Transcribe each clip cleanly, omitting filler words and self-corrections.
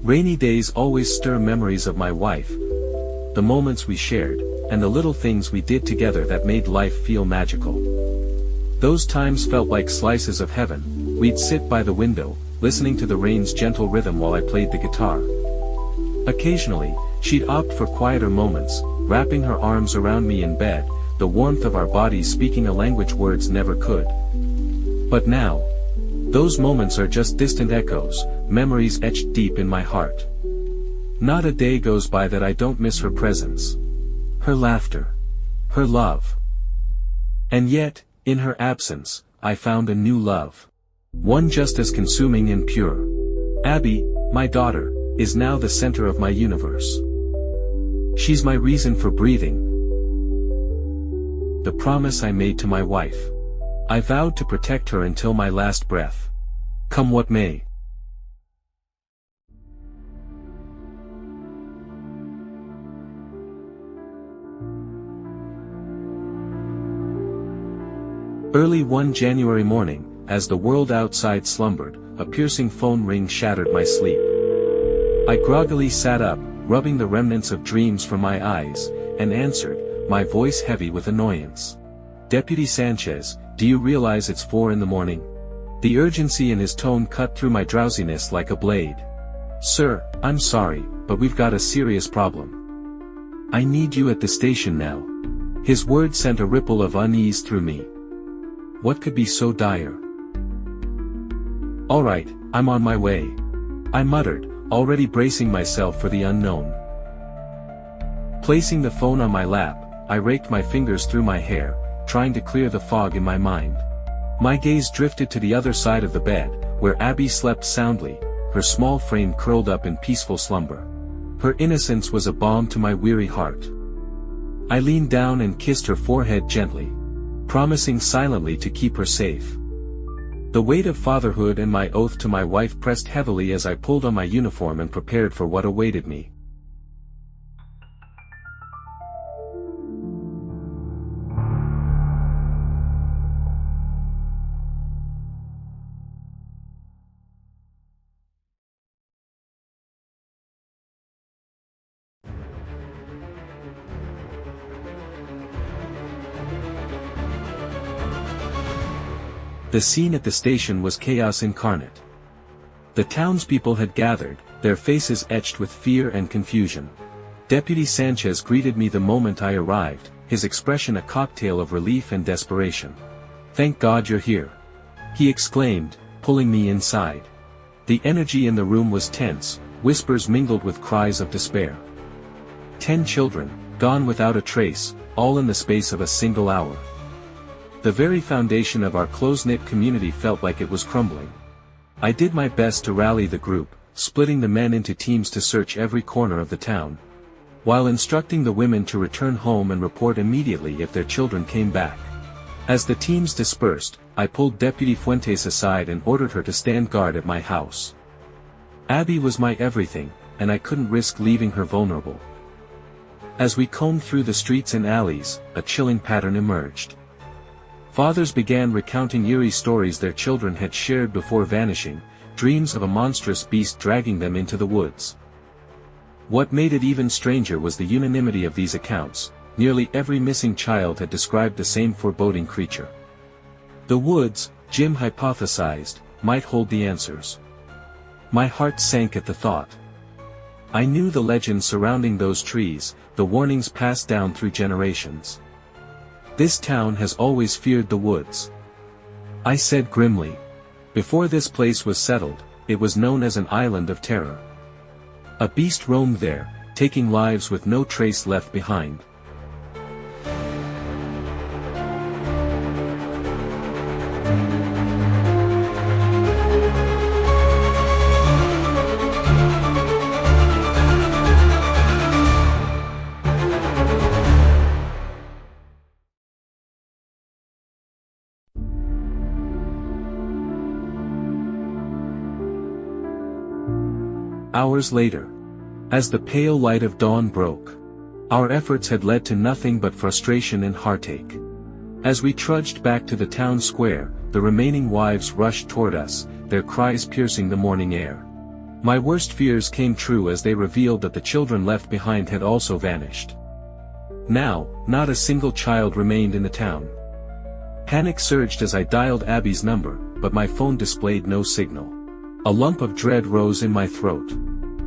Rainy days always stir memories of my wife, the moments we shared, and the little things we did together that made life feel magical. Those times felt like slices of heaven. We'd sit by the window, listening to the rain's gentle rhythm while I played the guitar. Occasionally, she'd opt for quieter moments, wrapping her arms around me in bed, the warmth of our bodies speaking a language words never could. But now, those moments are just distant echoes, memories etched deep in my heart. Not a day goes by that I don't miss her presence, her laughter, her love. And yet, in her absence, I found a new love. One just as consuming and pure. Abby, my daughter, is now the center of my universe. She's my reason for breathing. The promise I made to my wife. I vowed to protect her until my last breath. Come what may. Early one January morning, as the world outside slumbered, a piercing phone ring shattered my sleep. I groggily sat up, rubbing the remnants of dreams from my eyes, and answered, my voice heavy with annoyance. Deputy Sanchez, do you realize it's 4 in the morning? The urgency in his tone cut through my drowsiness like a blade. Sir, I'm sorry, but we've got a serious problem. I need you at the station now. His words sent a ripple of unease through me. What could be so dire? All right, I'm on my way, I muttered, already bracing myself for the unknown. Placing the phone on my lap, I raked my fingers through my hair, trying to clear the fog in my mind. My gaze drifted to the other side of the bed, where Abby slept soundly, her small frame curled up in peaceful slumber. Her innocence was a balm to my weary heart. I leaned down and kissed her forehead gently, promising silently to keep her safe. The weight of fatherhood and my oath to my wife pressed heavily as I pulled on my uniform and prepared for what awaited me. The scene at the station was chaos incarnate. The townspeople had gathered, their faces etched with fear and confusion. Deputy Sanchez greeted me the moment I arrived, his expression a cocktail of relief and desperation. Thank God you're here, he exclaimed, pulling me inside. The energy in the room was tense, whispers mingled with cries of despair. 10 children, gone without a trace, all in the space of a single hour. The very foundation of our close-knit community felt like it was crumbling. I did my best to rally the group, splitting the men into teams to search every corner of the town, while instructing the women to return home and report immediately if their children came back. As the teams dispersed, I pulled Deputy Fuentes aside and ordered her to stand guard at my house. Abby was my everything, and I couldn't risk leaving her vulnerable. As we combed through the streets and alleys, a chilling pattern emerged. Fathers began recounting eerie stories their children had shared before vanishing, dreams of a monstrous beast dragging them into the woods. What made it even stranger was the unanimity of these accounts. Nearly every missing child had described the same foreboding creature. The woods, Jim hypothesized, might hold the answers. My heart sank at the thought. I knew the legends surrounding those trees, the warnings passed down through generations. This town has always feared the woods, I said grimly. Before this place was settled, it was known as an island of terror. A beast roamed there, taking lives with no trace left behind. Hours later, as the pale light of dawn broke, our efforts had led to nothing but frustration and heartache. As we trudged back to the town square, the remaining wives rushed toward us, their cries piercing the morning air. My worst fears came true as they revealed that the children left behind had also vanished. Now, not a single child remained in the town. Panic surged as I dialed Abby's number, but my phone displayed no signal. A lump of dread rose in my throat.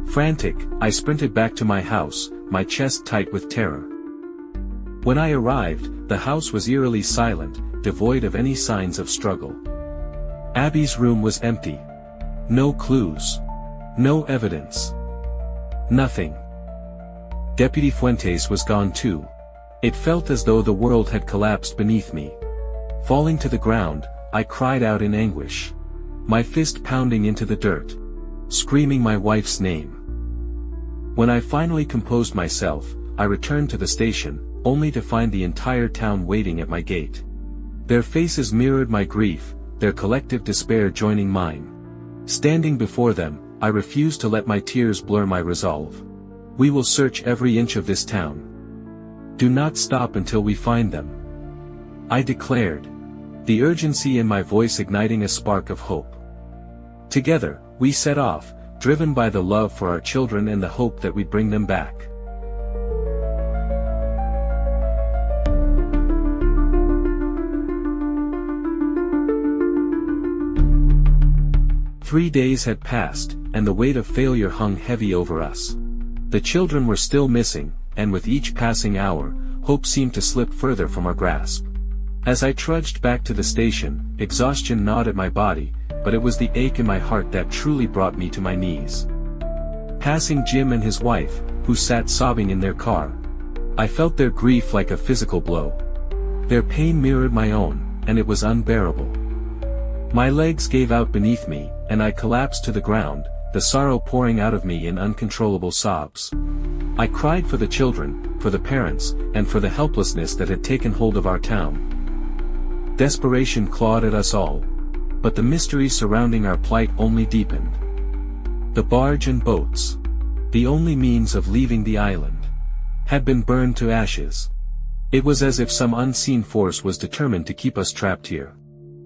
Frantic, I sprinted back to my house, my chest tight with terror. When I arrived, the house was eerily silent, devoid of any signs of struggle. Abby's room was empty. No clues. No evidence. Nothing. Deputy Fuentes was gone too. It felt as though the world had collapsed beneath me. Falling to the ground, I cried out in anguish. My fist pounding into the dirt. Screaming my wife's name. When I finally composed myself, I returned to the station, only to find the entire town waiting at my gate. Their faces mirrored my grief, their collective despair joining mine. Standing before them, I refused to let my tears blur my resolve. We will search every inch of this town. Do not stop until we find them. I declared. The urgency in my voice igniting a spark of hope. Together, we set off, driven by the love for our children and the hope that we'd bring them back. Three days had passed, and the weight of failure hung heavy over us. The children were still missing, and with each passing hour, hope seemed to slip further from our grasp. As I trudged back to the station, exhaustion gnawed at my body, but it was the ache in my heart that truly brought me to my knees. Passing Jim and his wife, who sat sobbing in their car, I felt their grief like a physical blow. Their pain mirrored my own, and it was unbearable. My legs gave out beneath me, and I collapsed to the ground, the sorrow pouring out of me in uncontrollable sobs. I cried for the children, for the parents, and for the helplessness that had taken hold of our town. Desperation clawed at us all. But the mystery surrounding our plight only deepened. The barge and boats, the only means of leaving the island, had been burned to ashes. It was as if some unseen force was determined to keep us trapped here.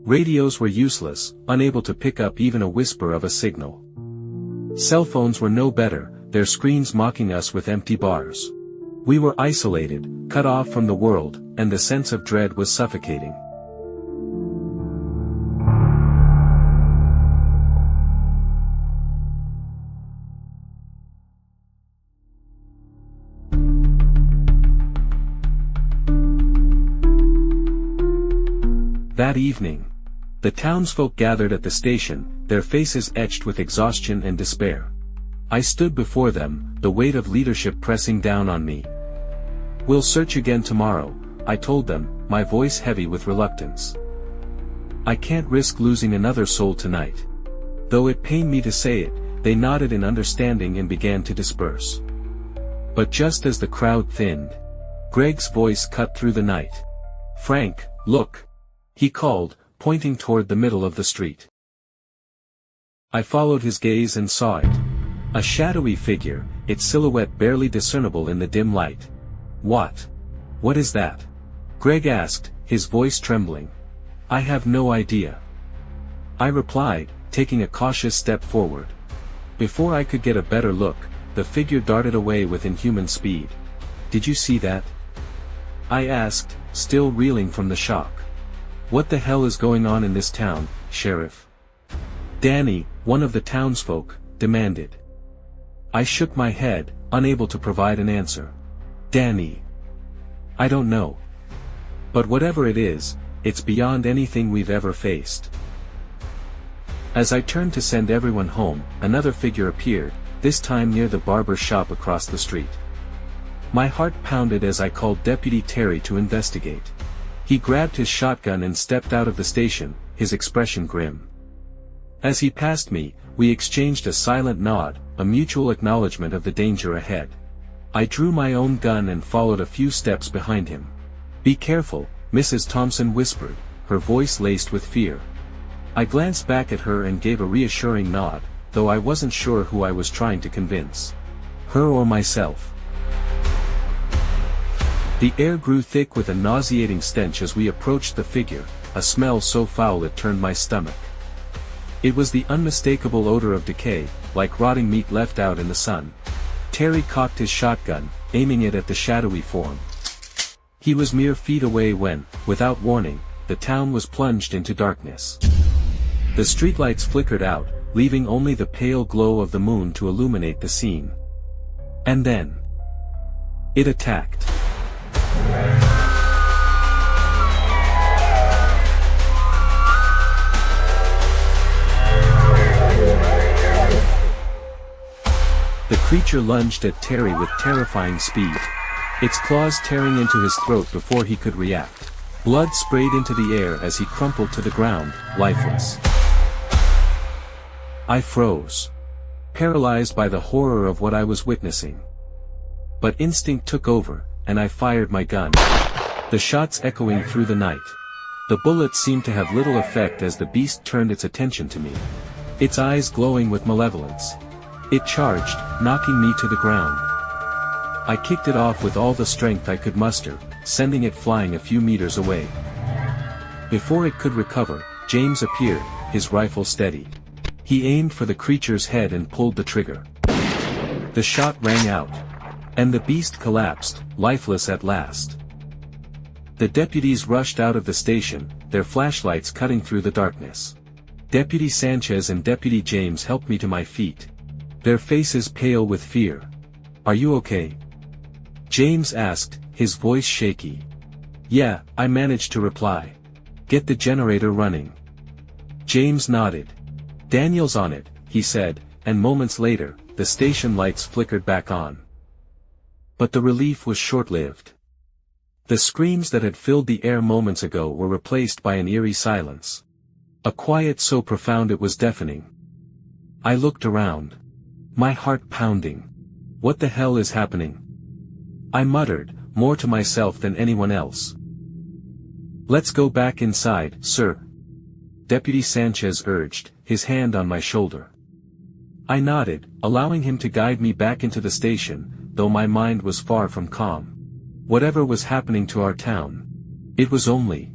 Radios were useless, unable to pick up even a whisper of a signal. Cell phones were no better, their screens mocking us with empty bars. We were isolated, cut off from the world, and the sense of dread was suffocating. That evening, the townsfolk gathered at the station, their faces etched with exhaustion and despair. I stood before them, the weight of leadership pressing down on me. "We'll search again tomorrow," I told them, my voice heavy with reluctance. "I can't risk losing another soul tonight." Though it pained me to say it, they nodded in understanding and began to disperse. But just as the crowd thinned, Greg's voice cut through the night. "Frank, look!" he called, pointing toward the middle of the street. I followed his gaze and saw it. A shadowy figure, its silhouette barely discernible in the dim light. What is that?" Greg asked, his voice trembling. "I have no idea," I replied, taking a cautious step forward. Before I could get a better look, the figure darted away with inhuman speed. "Did you see that?" I asked, still reeling from the shock. "What the hell is going on in this town, Sheriff?" Danny, one of the townsfolk, demanded. I shook my head, unable to provide an answer. "Danny. I don't know. But whatever it is, it's beyond anything we've ever faced." As I turned to send everyone home, another figure appeared, this time near the barber shop across the street. My heart pounded as I called Deputy Terry to investigate. He grabbed his shotgun and stepped out of the station, his expression grim. As he passed me, we exchanged a silent nod, a mutual acknowledgement of the danger ahead. I drew my own gun and followed a few steps behind him. "Be careful," Mrs. Thompson whispered, her voice laced with fear. I glanced back at her and gave a reassuring nod, though I wasn't sure who I was trying to convince. Her or myself. The air grew thick with a nauseating stench as we approached the figure, a smell so foul it turned my stomach. It was the unmistakable odor of decay, like rotting meat left out in the sun. Terry cocked his shotgun, aiming it at the shadowy form. He was mere feet away when, without warning, the town was plunged into darkness. The streetlights flickered out, leaving only the pale glow of the moon to illuminate the scene. And then, it attacked. The creature lunged at Terry with terrifying speed. Its claws tearing into his throat before he could react. Blood sprayed into the air as he crumpled to the ground, lifeless. I froze, paralyzed by the horror of what I was witnessing. But instinct took over, and I fired my gun. The shots echoing through the night. The bullets seemed to have little effect as the beast turned its attention to me. Its eyes glowing with malevolence. It charged, knocking me to the ground. I kicked it off with all the strength I could muster, sending it flying a few meters away. Before it could recover, James appeared, his rifle steady. He aimed for the creature's head and pulled the trigger. The shot rang out. And the beast collapsed, lifeless at last. The deputies rushed out of the station, their flashlights cutting through the darkness. Deputy Sanchez and Deputy James helped me to my feet. Their faces pale with fear. "Are you okay?" James asked, his voice shaky. "Yeah," I managed to reply. "Get the generator running." James nodded. "Daniel's on it," he said, and moments later, the station lights flickered back on. But the relief was short-lived. The screams that had filled the air moments ago were replaced by an eerie silence. A quiet so profound it was deafening. I looked around. My heart pounding. What the hell is happening? I muttered, more to myself than anyone else. "Let's go back inside, sir," Deputy Sanchez urged, his hand on my shoulder. I nodded, allowing him to guide me back into the station, though my mind was far from calm. Whatever was happening to our town, it was only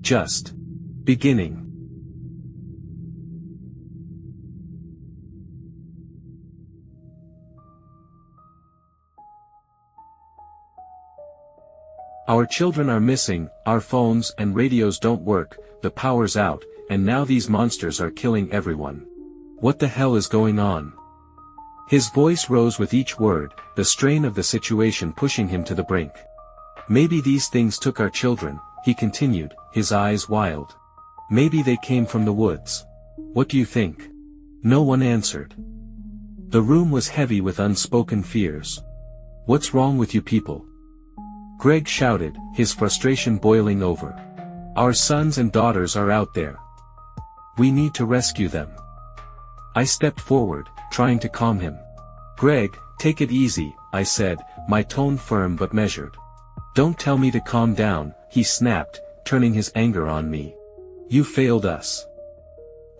just beginning. Our children are missing, our phones and radios don't work, the power's out, and now these monsters are killing everyone. What the hell is going on? His voice rose with each word, the strain of the situation pushing him to the brink. "Maybe these things took our children," he continued, his eyes wild. "Maybe they came from the woods. What do you think?" No one answered. The room was heavy with unspoken fears. "What's wrong with you people?" Greg shouted, his frustration boiling over. "Our sons and daughters are out there. We need to rescue them." I stepped forward, trying to calm him. "Greg, take it easy," I said, my tone firm but measured. "Don't tell me to calm down," he snapped, turning his anger on me. "You failed us.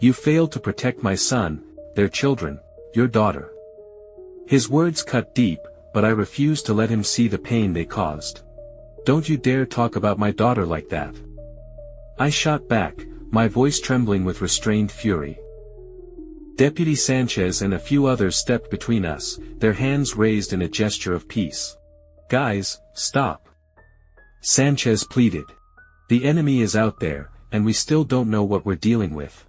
You failed to protect my son, their children, your daughter." His words cut deep, but I refused to let him see the pain they caused. "Don't you dare talk about my daughter like that." I shot back, my voice trembling with restrained fury. Deputy Sanchez and a few others stepped between us, their hands raised in a gesture of peace. "Guys, stop," Sanchez pleaded. "The enemy is out there, and we still don't know what we're dealing with."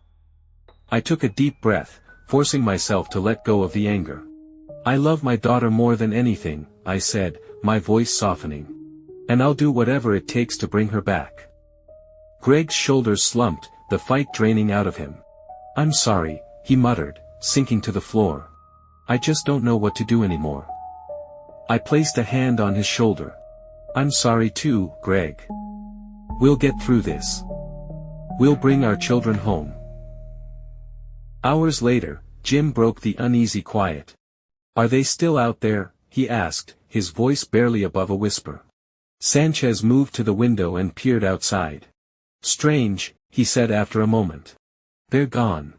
I took a deep breath, forcing myself to let go of the anger. "I love my daughter more than anything," I said, my voice softening. "And I'll do whatever it takes to bring her back." Greg's shoulders slumped, the fight draining out of him. "I'm sorry," he muttered, sinking to the floor. "I just don't know what to do anymore." I placed a hand on his shoulder. "I'm sorry too, Greg. We'll get through this. We'll bring our children home." Hours later, Jim broke the uneasy quiet. "Are they still out there?" he asked, his voice barely above a whisper. Sanchez moved to the window and peered outside. "Strange," he said after a moment. "They're gone."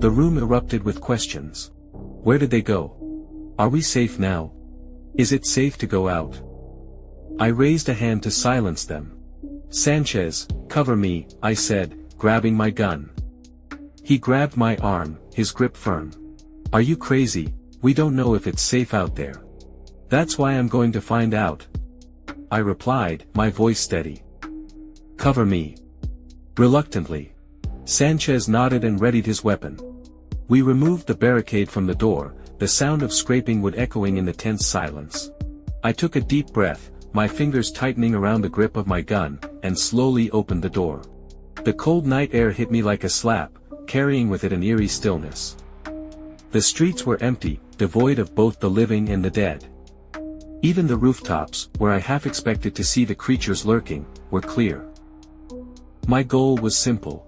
The room erupted with questions. Where did they go? Are we safe now? Is it safe to go out? I raised a hand to silence them. "Sanchez, cover me," I said, grabbing my gun. He grabbed my arm, his grip firm. "Are you crazy? We don't know if it's safe out there." "That's why I'm going to find out," I replied, my voice steady. "Cover me." Reluctantly. Sanchez nodded and readied his weapon. We removed the barricade from the door, the sound of scraping wood echoing in the tense silence. I took a deep breath, my fingers tightening around the grip of my gun, and slowly opened the door. The cold night air hit me like a slap, carrying with it an eerie stillness. The streets were empty, devoid of both the living and the dead. Even the rooftops, where I half expected to see the creatures lurking, were clear. My goal was simple.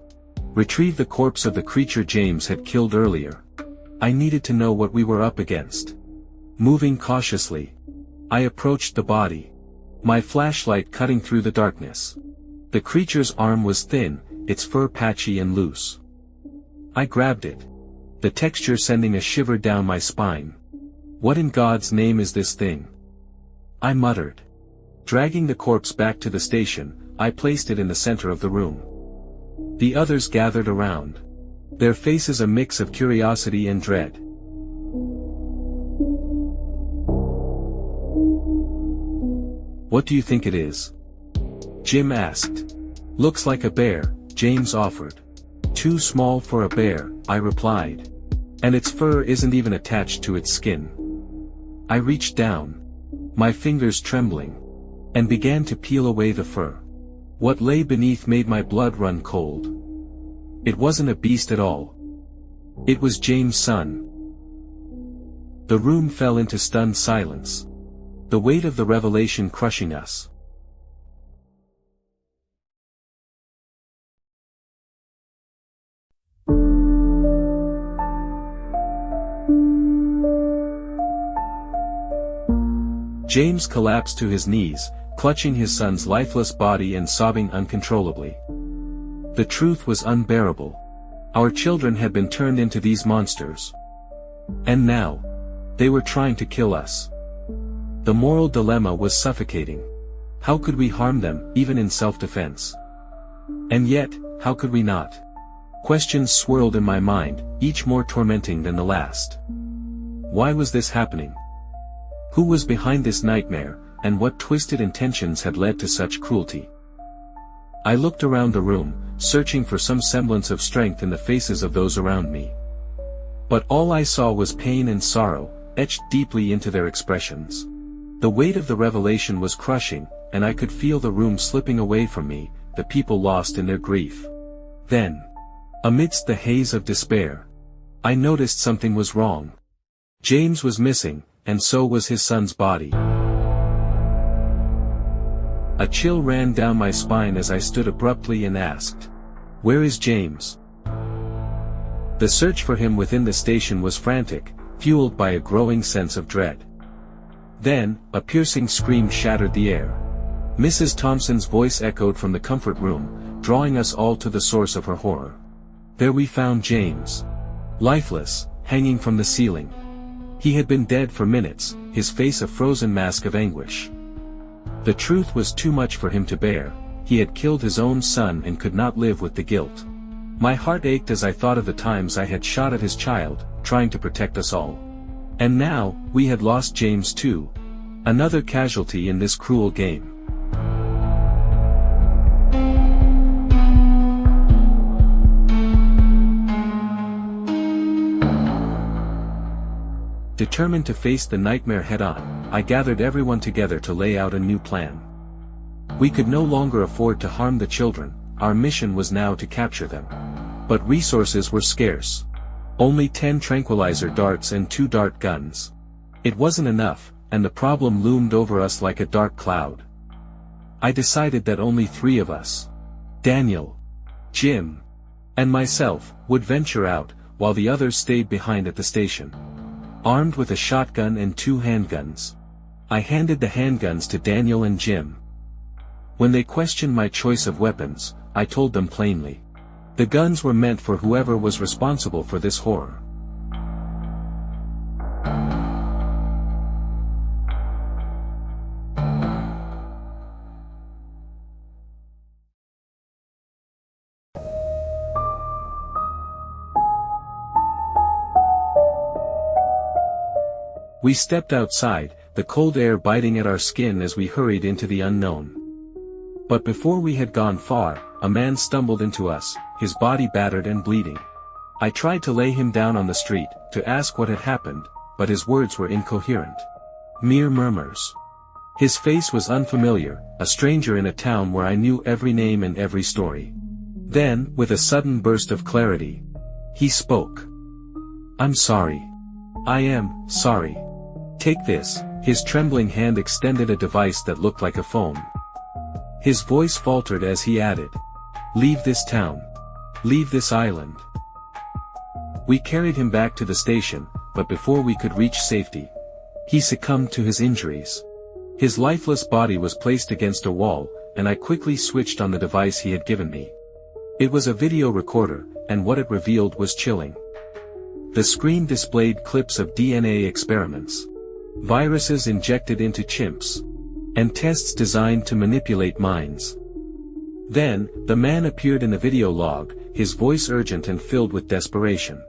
Retrieve the corpse of the creature James had killed earlier. I needed to know what we were up against. Moving cautiously, I approached the body. My flashlight cutting through the darkness. The creature's arm was thin, its fur patchy and loose. I grabbed it. The texture sending a shiver down my spine. "What in God's name is this thing?" I muttered. Dragging the corpse back to the station, I placed it in the center of the room. The others gathered around. Their faces a mix of curiosity and dread. "What do you think it is?" Jim asked. "Looks like a bear," James offered. "Too small for a bear," I replied. "And its fur isn't even attached to its skin." I reached down, my fingers trembling, and began to peel away the fur. What lay beneath made my blood run cold. It wasn't a beast at all. It was James' son. The room fell into stunned silence. The weight of the revelation crushing us. James collapsed to his knees, clutching his son's lifeless body and sobbing uncontrollably. The truth was unbearable. Our children had been turned into these monsters. And now, they were trying to kill us. The moral dilemma was suffocating. How could we harm them, even in self-defense? And yet, how could we not? Questions swirled in my mind, each more tormenting than the last. Why was this happening? Who was behind this nightmare, and what twisted intentions had led to such cruelty? I looked around the room, searching for some semblance of strength in the faces of those around me. But all I saw was pain and sorrow, etched deeply into their expressions. The weight of the revelation was crushing, and I could feel the room slipping away from me, the people lost in their grief. Then, amidst the haze of despair, I noticed something was wrong. James was missing, and so was his son's body. A chill ran down my spine as I stood abruptly and asked, "Where is James?" The search for him within the station was frantic, fueled by a growing sense of dread. Then, a piercing scream shattered the air. Mrs. Thompson's voice echoed from the comfort room, drawing us all to the source of her horror. There we found James. Lifeless, hanging from the ceiling. He had been dead for minutes, his face a frozen mask of anguish. The truth was too much for him to bear. He had killed his own son and could not live with the guilt. My heart ached as I thought of the times I had shot at his child, trying to protect us all. And now, we had lost James too. Another casualty in this cruel game. Determined to face the nightmare head-on, I gathered everyone together to lay out a new plan. We could no longer afford to harm the children, our mission was now to capture them. But resources were scarce. Only 10 tranquilizer darts and 2 dart guns. It wasn't enough, and the problem loomed over us like a dark cloud. I decided that only 3 of us, Daniel, Jim, and myself, would venture out, while the others stayed behind at the station. Armed with a shotgun and 2 handguns. I handed the handguns to Daniel and Jim. When they questioned my choice of weapons, I told them plainly. The guns were meant for whoever was responsible for this horror. We stepped outside, the cold air biting at our skin as we hurried into the unknown. But before we had gone far, a man stumbled into us, his body battered and bleeding. I tried to lay him down on the street, to ask what had happened, but his words were incoherent. Mere murmurs. His face was unfamiliar, a stranger in a town where I knew every name and every story. Then, with a sudden burst of clarity, he spoke. "I'm sorry. I am sorry. Take this." His trembling hand extended a device that looked like a phone. His voice faltered as he added, "Leave this town. Leave this island." We carried him back to the station, but before we could reach safety, he succumbed to his injuries. His lifeless body was placed against a wall, and I quickly switched on the device he had given me. It was a video recorder, and what it revealed was chilling. The screen displayed clips of DNA experiments, viruses injected into chimps, and tests designed to manipulate minds. Then, the man appeared in the video log, his voice urgent and filled with desperation.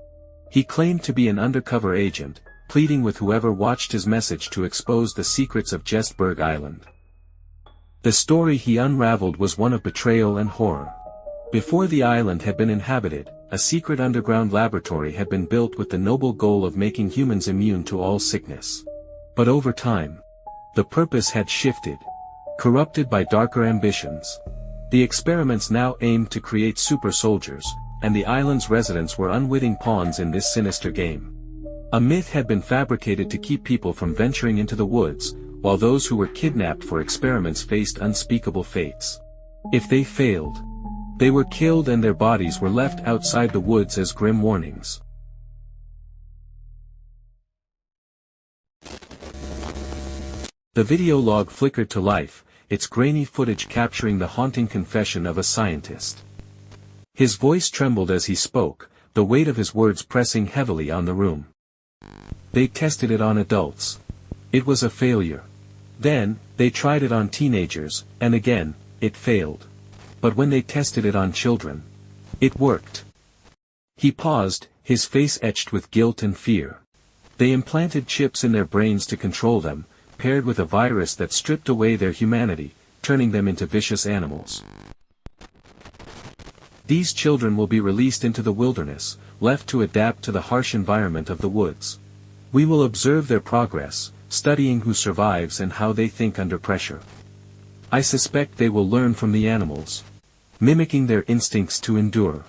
He claimed to be an undercover agent, pleading with whoever watched his message to expose the secrets of Jestberg Island. The story he unraveled was one of betrayal and horror. Before the island had been inhabited, a secret underground laboratory had been built with the noble goal of making humans immune to all sickness. But over time, the purpose had shifted, corrupted by darker ambitions. The experiments now aimed to create super soldiers, and the island's residents were unwitting pawns in this sinister game. A myth had been fabricated to keep people from venturing into the woods, while those who were kidnapped for experiments faced unspeakable fates. If they failed, they were killed and their bodies were left outside the woods as grim warnings. The video log flickered to life, its grainy footage capturing the haunting confession of a scientist. His voice trembled as he spoke, the weight of his words pressing heavily on the room. They tested it on adults. It was a failure. Then, they tried it on teenagers, and again, it failed. But when they tested it on children, it worked. He paused, his face etched with guilt and fear. They implanted chips in their brains to control them, paired with a virus that stripped away their humanity, turning them into vicious animals. These children will be released into the wilderness, left to adapt to the harsh environment of the woods. We will observe their progress, studying who survives and how they think under pressure. I suspect they will learn from the animals, mimicking their instincts to endure.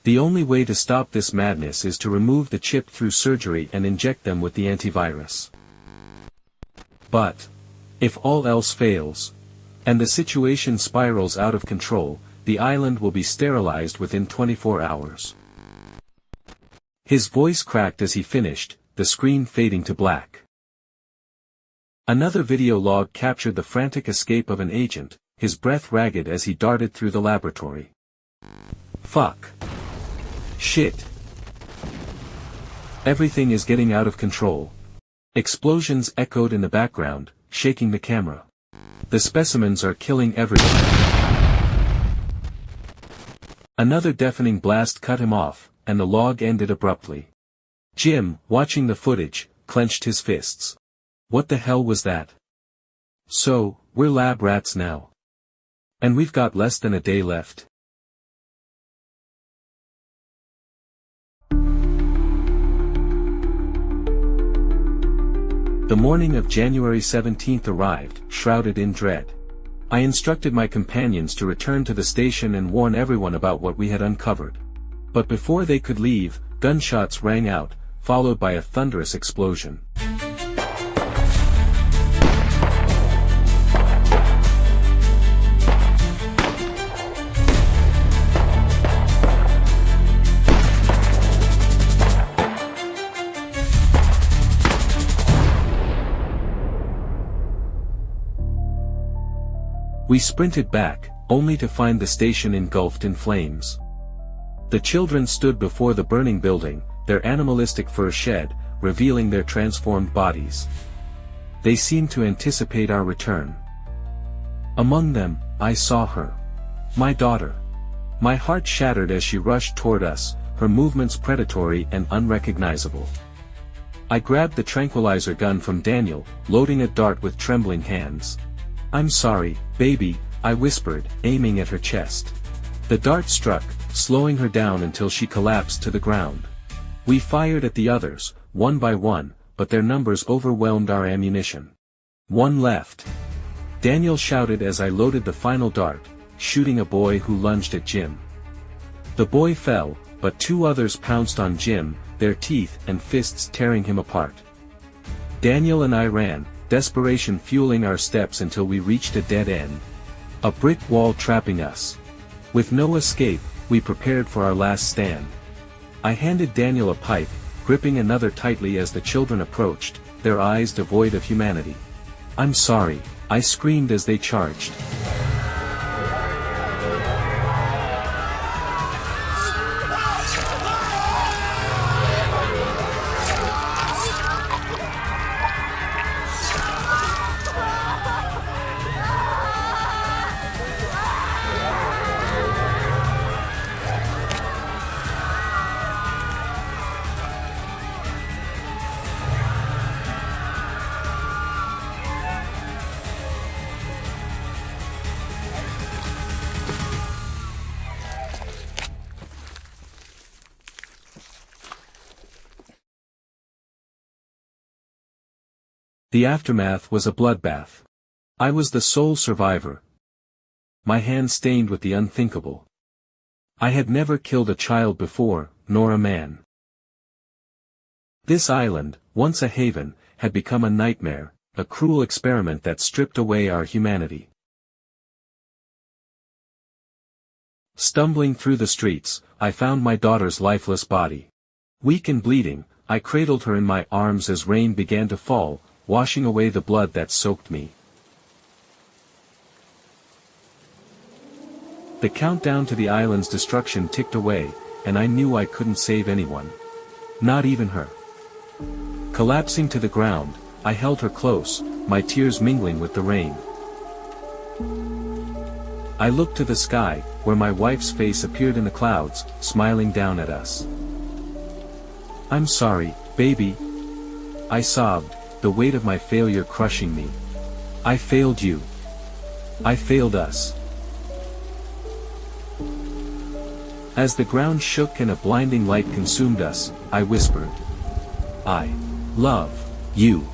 The only way to stop this madness is to remove the chip through surgery and inject them with the antivirus. But, if all else fails, and the situation spirals out of control, the island will be sterilized within 24 hours. His voice cracked as he finished, the screen fading to black. Another video log captured the frantic escape of an agent, his breath ragged as he darted through the laboratory. Fuck. Shit. Everything is getting out of control. Explosions echoed in the background, shaking the camera. The specimens are killing everyone. Another deafening blast cut him off, and the log ended abruptly. Jim, watching the footage, clenched his fists. What the hell was that? So, we're lab rats now. And we've got less than a day left. The morning of January 17th arrived, shrouded in dread. I instructed my companions to return to the station and warn everyone about what we had uncovered. But before they could leave, gunshots rang out, followed by a thunderous explosion. We sprinted back, only to find the station engulfed in flames. The children stood before the burning building, their animalistic fur shed, revealing their transformed bodies. They seemed to anticipate our return. Among them, I saw her. My daughter. My heart shattered as she rushed toward us, her movements predatory and unrecognizable. I grabbed the tranquilizer gun from Daniel, loading a dart with trembling hands. "I'm sorry, baby," I whispered, aiming at her chest. The dart struck, slowing her down until she collapsed to the ground. We fired at the others, one by one, but their numbers overwhelmed our ammunition. "One left," Daniel shouted as I loaded the final dart, shooting a boy who lunged at Jim. The boy fell, but two others pounced on Jim, their teeth and fists tearing him apart. Daniel and I ran, desperation fueling our steps until we reached a dead end. A brick wall trapping us. With no escape, we prepared for our last stand. I handed Daniel a pipe, gripping another tightly as the children approached, their eyes devoid of humanity. "I'm sorry," I screamed as they charged. The aftermath was a bloodbath. I was the sole survivor. My hands stained with the unthinkable. I had never killed a child before, nor a man. This island, once a haven, had become a nightmare, a cruel experiment that stripped away our humanity. Stumbling through the streets, I found my daughter's lifeless body. Weak and bleeding, I cradled her in my arms as rain began to fall, washing away the blood that soaked me. The countdown to the island's destruction ticked away, and I knew I couldn't save anyone. Not even her. Collapsing to the ground, I held her close, my tears mingling with the rain. I looked to the sky, where my wife's face appeared in the clouds, smiling down at us. "I'm sorry, baby," I sobbed, the weight of my failure crushing me. "I failed you. I failed us." As the ground shook and a blinding light consumed us, I whispered, "I love you."